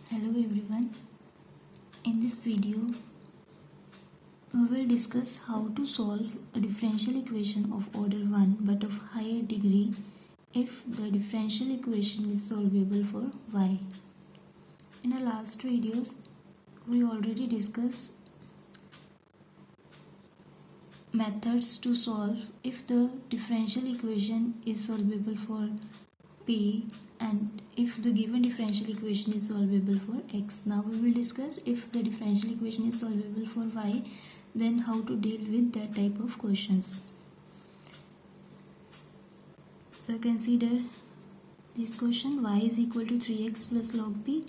Hello everyone. In this video, we will discuss how to solve a differential equation of order 1 but of higher degree if the differential equation is solvable for y. In our last videos, we already discussed methods to solve if the differential equation is solvable for p and if the given differential equation is solvable for x. Now we will discuss if the differential equation is solvable for y, then how to deal with that type of questions. So consider this question: y is equal to 3x plus log p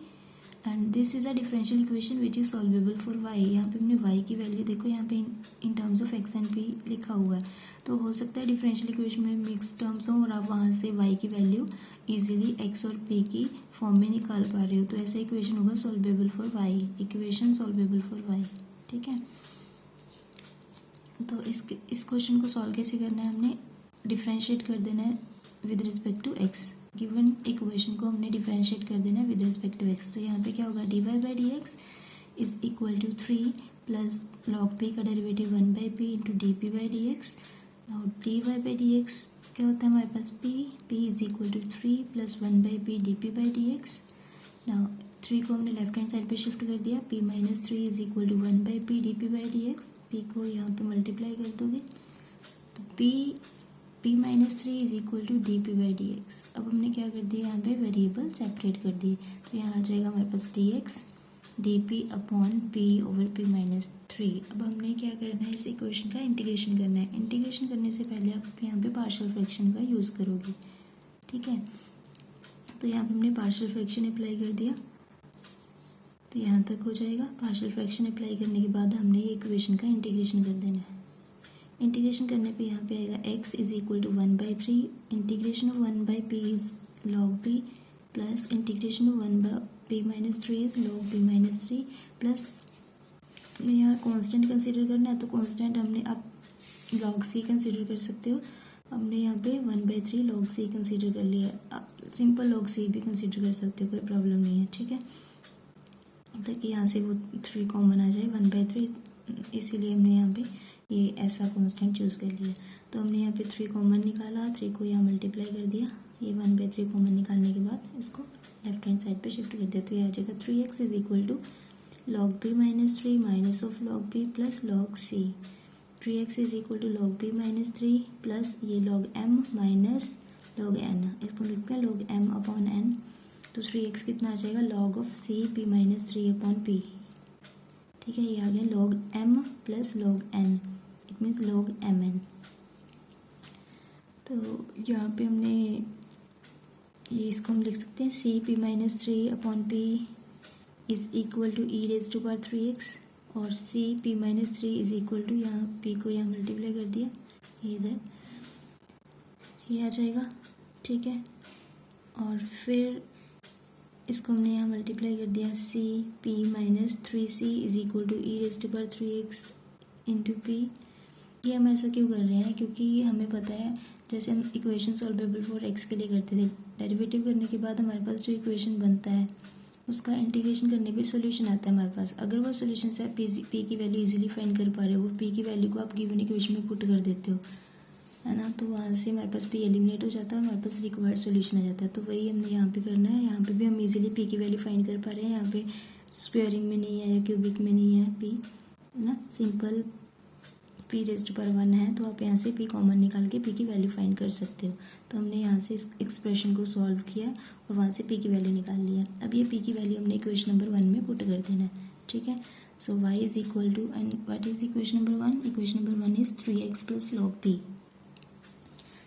and this is a differential equation which is solvable for y. यहाँ पे हमने y की value देखो, यहाँ पे in terms of x and p लिखा हुआ है, तो हो सकता है डिफरेंशियल इक्वेशन में मिक्स टर्म्स हो और आप वहाँ से y की वैल्यू इजीली x और p की फॉर्म में निकाल पा रहे हो, तो ऐसा इक्वेशन होगा solvable for y, equation solvable for y. ठीक है, तो इस क्वेश्चन को सॉल्व कैसे करना है, हमने डिफ्रेंशिएट कर देना है with respect to x. Given equation को हमने डिफरेंशिएट कर देना है विद रिस्पेक्ट टू x. तो यहाँ पे क्या होगा, dy by D X is equal to 3 plus log p का derivative 1 by P into D P by D X. Now dy by D X क्या होता है हमारे पास, p is equal to 3 plus 1 by P D P by D X. Now 3 को हमने left hand side पे shift कर दिया, p minus 3 is equal to 1 by P D P by D X. p को यहाँ पे मल्टीप्लाई कर दोगे तो p minus 3 is equal to D P by D x. अब हमने क्या कर दिया, यहाँ पे वेरिएबल सेपरेट कर दिए, तो यहाँ आ जाएगा हमारे पास D X D P upon P over P minus 3. अब हमने क्या करना है, इस इक्वेशन का इंटीग्रेशन करना है. इंटीग्रेशन करने से पहले आप यहाँ पे पार्शियल फ्रैक्शन का यूज़ करोगे. ठीक है, तो यहाँ पे हमने पार्शियल फ्रैक्शन अप्लाई कर दिया, तो यहाँ तक हो जाएगा. पार्शियल फ्रैक्शन अप्लाई करने के बाद हमने ये इक्वेशन का इंटीग्रेशन कर देना है. इंटीग्रेशन करने पे यहाँ पे आएगा x is equal to 1/3 integration of 1 by P is log p plus integration of 1 by P minus 3 is log p minus 3 plus यहाँ कांस्टेंट कंसीडर करना है, तो कांस्टेंट हमने आप लॉग c कंसीडर कर सकते हो. हमने यहाँ पे 1/3 लॉग c कंसीडर कर लिया है. आप सिंपल लॉग c भी कंसीडर कर सकते हो, कोई प्रॉब्लम नहीं है. ठीक है, ताकि यहाँ से वो 3 कॉमन आ जाए 1/3, इसीलिए हमने यहाँ पे ये ऐसा कांस्टेंट चूज़ कर लिया. तो हमने यहाँ पे 3 कॉमन निकाला, 3 को यहाँ मल्टीप्लाई कर दिया, ये 1/3 कॉमन निकालने के बाद इसको लेफ्ट हैंड साइड पे शिफ्ट कर दिया, तो ये आ जाएगा 3x is equal to log p minus 3 minus of log p plus log c. 3x is equal to log p minus 3 plus ये log m minus log n, इसको लिखते हैं लॉग m अपॉन n. तो 3x कितना आ जाएगा, log of c p minus 3 upon p. ठीक है, ये आ गया log m plus log n, it means log mn. तो यहाँ पे हमने ये इसको हम लिख सकते हैं c p minus 3 upon p is equal to e raise to power 3x और c p minus 3 is equal to, यहाँ p को यहाँ मल्टीप्लाई कर दिया, ये इधर ये आ जाएगा. ठीक है, और फिर इसको हमने यहाँ मल्टीप्लाई कर दिया, c p minus 3c is equal to e raise to power 3x into p. ये हम ऐसा क्यों कर रहे हैं, क्योंकि हमें पता है जैसे हम इक्वेशन सॉल्वेबल फॉर x के लिए करते थे, डेरिवेटिव करने के बाद हमारे पास जो इक्वेशन बनता है उसका इंटीग्रेशन करने पे सॉल्यूशन आता है हमारे पास. अगर वो सॉल्यूशन से आप p की वैल्यू इजीली फाइंड कर पा रहे हो, वो p की वैल्यू को आप गिवन इक्वेशन में पुट कर देते हो, है ना, तो वहाँ से हमारे पास p एलिमिनेट हो जाता है, हमारे पास रिक्वायर्ड सॉल्यूशन आ जाता है. तो वही हमने यहाँ पे करना है. यहाँ पे भी हम इजीली p की वैल्यू फाइंड कर पा रहे हैं, यहाँ पे स्क्वेयरिंग में नहीं है या क्यूबिक में नहीं है p, है ना, simple p raise to power 1 है, तो आप यहाँ से p कॉमन निकाल के p की वैल्यू फाइंड कर सकते हो. तो हमने यहाँ से इस एक्सप्रेशन को सॉल्व किया और वहाँ से p की वैल्यू निकाल लिया. अब ये p की वैल्यू हमने इक्वेशन नंबर 1 में पुट कर देना है. ठीक है, so y is equal to, and what is equation number 1, equation number 1 is 3x plus log p.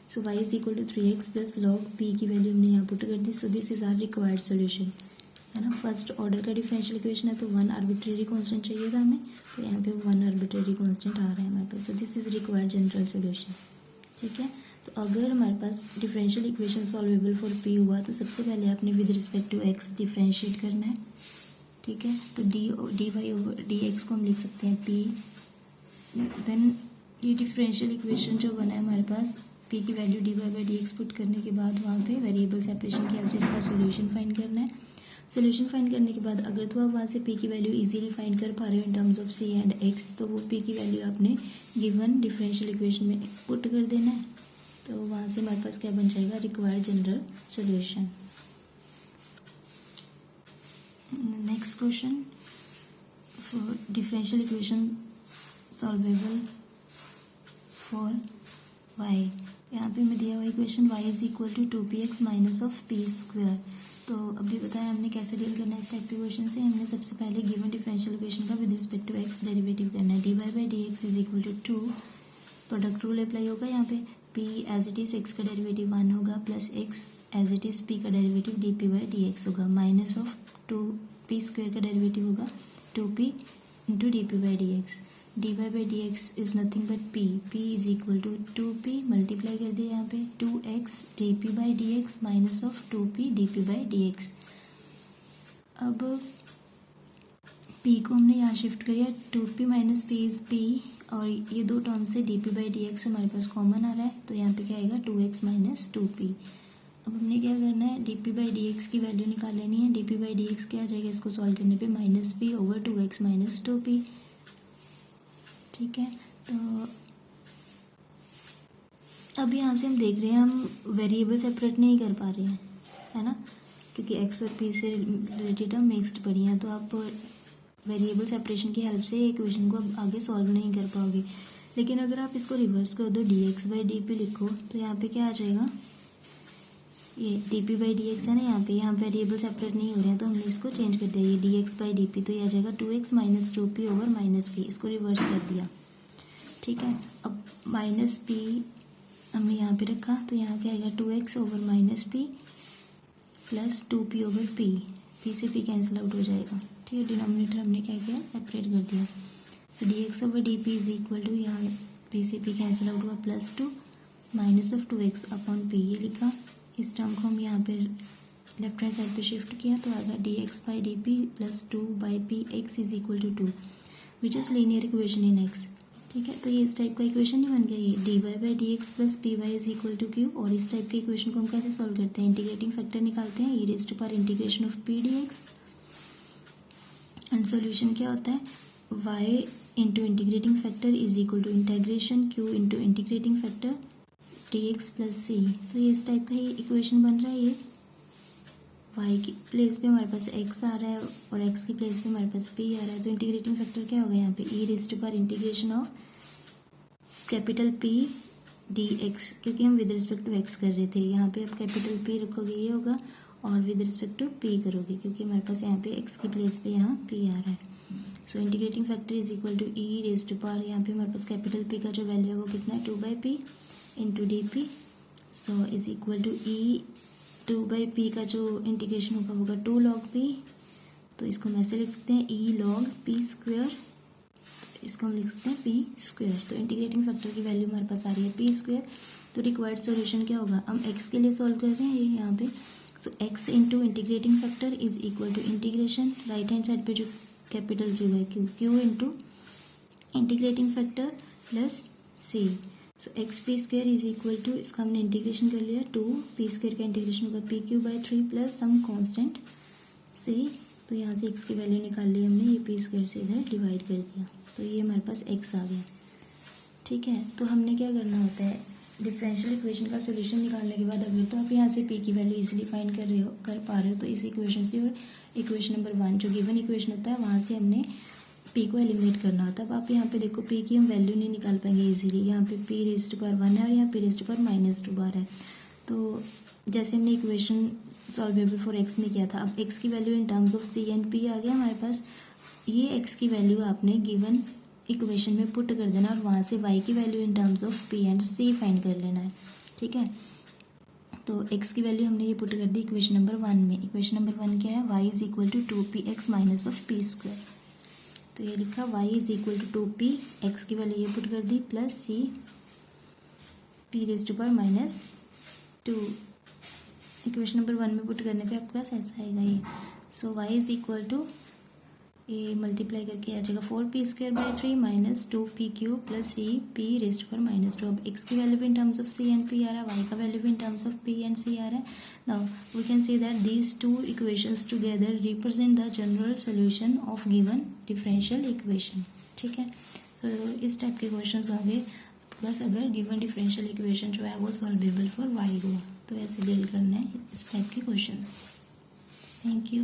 So y is equal to 3x plus log p की value हमने यहाँ पुट कर दी. So this is our required solution, है ना. First order का differential equation है, तो 1 आर्बिट्रेरी कांस्टेंट चाहिए था हमें, तो यहाँ पे 1 आर्बिट्रेरी कांस्टेंट आ रहा है हमारे पास. So this is required general solution. ठीक है, तो अगर हमारे पास differential equation solvable for p हुआ तो सबसे पहले आपने with respect to x differentiate करना है. ठीक है, तो dy ओवर dx को हम लिख सकते हैं p. देन ये डिफरेंशियल इक्वेशन जो बना है हमारे पास, p की value dy by dx put करने के बाद वहाँ पे वेरिएबल सेपरेशन की हेल्प से इसका सॉल्यूशन फाइंड करना है. सोल्यूशन फाइंड करने के बाद अगर तो आप वहाँ से पी की वैल्यू इजीली फाइंड कर पा रहे हो in terms of C and X, तो वो पी की वैल्यू आपने गिवन डिफरेंशियल इक्वेशन में पुट कर देना है। तो वहाँ से हमारे पास क्या बन जाएगा, required general solution. Next question, for differential equation solvable for Y. यहाँ पे हमें दिया हुआ equation y is equal to 2px minus of P square. तो अभी बताया हमने कैसे डील करना है इस टाइप के क्वेश्चन से। हमने सबसे पहले गिवन डिफरेंशियल इक्वेशन का with respect to x derivative करना है। dy by D X is equal to 2, product rule apply होगा यहाँ पे। p as it is x का डेरिवेटिव 1 होगा plus x as it is p का derivative dp by D X होगा, minus of 2p square का derivative होगा 2p into dp by D X. dy by D X is nothing but p is equal to 2p, multiply कर दिया यहाँ पे 2x dp by D x minus of 2p dp by D x. अब p को हमने यहाँ shift कर दिया, 2p minus p is p, और ये दो टर्म से dp बाई डी एक्स हमारे पास कॉमन आ रहा है, तो यहाँ पे क्या आएगा 2x माइनस 2p। अब हमने क्या करना है, dp बाई डी एक्स की वैल्यू निकाल लेनी है। dp बाई डी एक्स क्या आ जाएगा इसको सॉल्व करने पे, minus p over 2x minus 2p। ठीक है, तो अब यहाँ से हम देख रहे हैं हम वेरिएबल सेपरेट नहीं कर पा रहे हैं, है ना, क्योंकि x और p से रिलेटेड हम मिक्स्ड पढ़ी हैं। तो आप वेरिएबल सेपरेशन की हेल्प से इक्वेशन को आगे सॉल्व नहीं कर पाओगे। लेकिन अगर आप इसको रिवर्स कर दो, dx बाई डी पी लिखो, तो यहाँ पे क्या आ जाएगा, ये dp बाई डी एक्स है ना, यहाँ वेरिएबल सेपरेट नहीं हो रहे हैं, तो हमने इसको चेंज कर दिया, ये dx बाई डी पी, तो ये आ जाएगा 2x minus 2p over minus p, इसको रिवर्स कर दिया। ठीक है, अब माइनस p हमने यहाँ पे रखा, तो यहाँ क्या आएगा 2x over minus p plus 2p over p से p कैंसिल आउट हो जाएगा। ठीक है, डिनोमिनेटर हमने क्या किया, सेपरेट कर दिया। So dx over dp is equal to, यहाँ p से p कैंसिल आउट हुआ, plus 2 minus of 2x upon p, ये लिखा। इस टर्म को हम यहाँ पे लेफ्ट हैंड साइड पे शिफ्ट किया, तो आएगा dx by d p plus 2 by p x is equal to 2, which is linear equation in x। ठीक है, तो ये इस टाइप का इक्वेशन नहीं बन गया, ये dy by D x plus p y is equal to q. और इस टाइप के इक्वेशन को हम कैसे सॉल्व करते हैं, इंटीग्रेटिंग फैक्टर निकालते हैं, e raised to power integration of P D X, and solution क्या होता है, y into integrating factor is equal to integration q into integrating factor dx plus C. तो ये इस टाइप का ही इक्वेशन बन रहा है। ये y की प्लेस पे हमारे पास x आ रहा है और x की प्लेस पे हमारे पास p आ रहा है, तो इंटीग्रेटिंग फैक्टर क्या होगा यहाँ पे, e raised to power integration of capital P dx, क्योंकि हम विद रिस्पेक्ट टू x कर रहे थे। यहाँ पे अब कैपिटल P रखोगे ये होगा, और विद रिस्पेक्ट टू p करोगे, क्योंकि हमारे पास यहाँ पे x की प्लेस पे यहाँ p आ रहा है। So integrating factor is equal to e raised to power, यहाँ पे हमारे पास कैपिटल P का जो वैल्यू है वो कितना है, 2 by P into D p. So is equal to e 2 by p का जो इंटीग्रेशन होगा 2 लॉग पी, तो इसको हम ऐसे लिख सकते हैं ई लॉग पी स्क्वायर, इसको हम लिख सकते हैं पी स्क्वायर। तो इंटीग्रेटिंग फैक्टर की वैल्यू हमारे पास आ रही है पी स्क्वायर। तो रिक्वायर्ड सॉल्यूशन क्या होगा, हम एक्स के लिए सॉल्व कर रहे हैं ये यहाँ पे। So X into integrating factor is equal to integration, right hand side पे जो कैपिटल क्यू है Q into integrating factor plus C. So X P square is equal to, इसका हमने इंटीग्रेशन कर लिया, 2 पी स्क्वायर का इंटीग्रेशन होगा P Q by 3 plus some constant C. तो यहाँ से एक्स की वैल्यू निकाल ली हमने, ये पी स्क्वायर से इधर डिवाइड कर दिया, तो ये हमारे पास एक्स आ गया। ठीक है, तो हमने क्या करना होता है, डिफरेंशियल इक्वेशन का सोल्यूशन निकालने के बाद अगर तो आप यहाँ से पी की वैल्यू इजीली फाइंड कर पा रहे हो, तो इस इक्वेशन से और इक्वेशन नंबर 1 जो गिवन इक्वेशन होता है वहाँ से हमने पी को एलिमिनेट करना होता है। अब आप यहाँ पे देखो पी की हम वैल्यू नहीं निकाल पाएंगे इजीली, यहाँ पे पी रेज़्ड टू पावर 1 है और यहाँ p raised to power minus 2 बार है। तो जैसे हमने इक्वेशन सॉल्वेबल फॉर एक्स में किया था, अब एक्स की value in terms of C and P आ गया हमारे पास। ये एक्स की वैल्यू आपने गिवन इक्वेशन में पुट कर देना और वहाँ से वाई की value in terms of p and c find कर लेना है। ठीक है, तो एक्स की वैल्यू हमने ये पुट कर दी इक्वेशन नंबर 1 में। इक्वेशन नंबर 1 क्या है, Y is equal to 2px minus of P square. तो ये लिखा y is equal to 2p, X की वैल्यू ये पुट कर दी, plus C P raised to power minus 2। Equation number 1 में पुट करने पे आपके पास ऐसा आएगा ये। सो y इज इक्वल टू ये मल्टीप्लाई करके आ जाएगा 4p² / 3 - 2p³ + c p⁻²। अब x की वैल्यू भी in terms of c and p आ रहा है, y का वैल्यू भी in terms of p and c आ रहा है। Now we can see that these two equations together represent the general solution of given differential equation. ठीक है, सो इस टाइप के क्वेश्चन आगे बस अगर गिवन डिफरेंशियल इक्वेशन जो है वो सॉल्वेबल फॉर y हो तो ऐसे डील करना है इस टाइप के क्वेश्चंस। Thank you.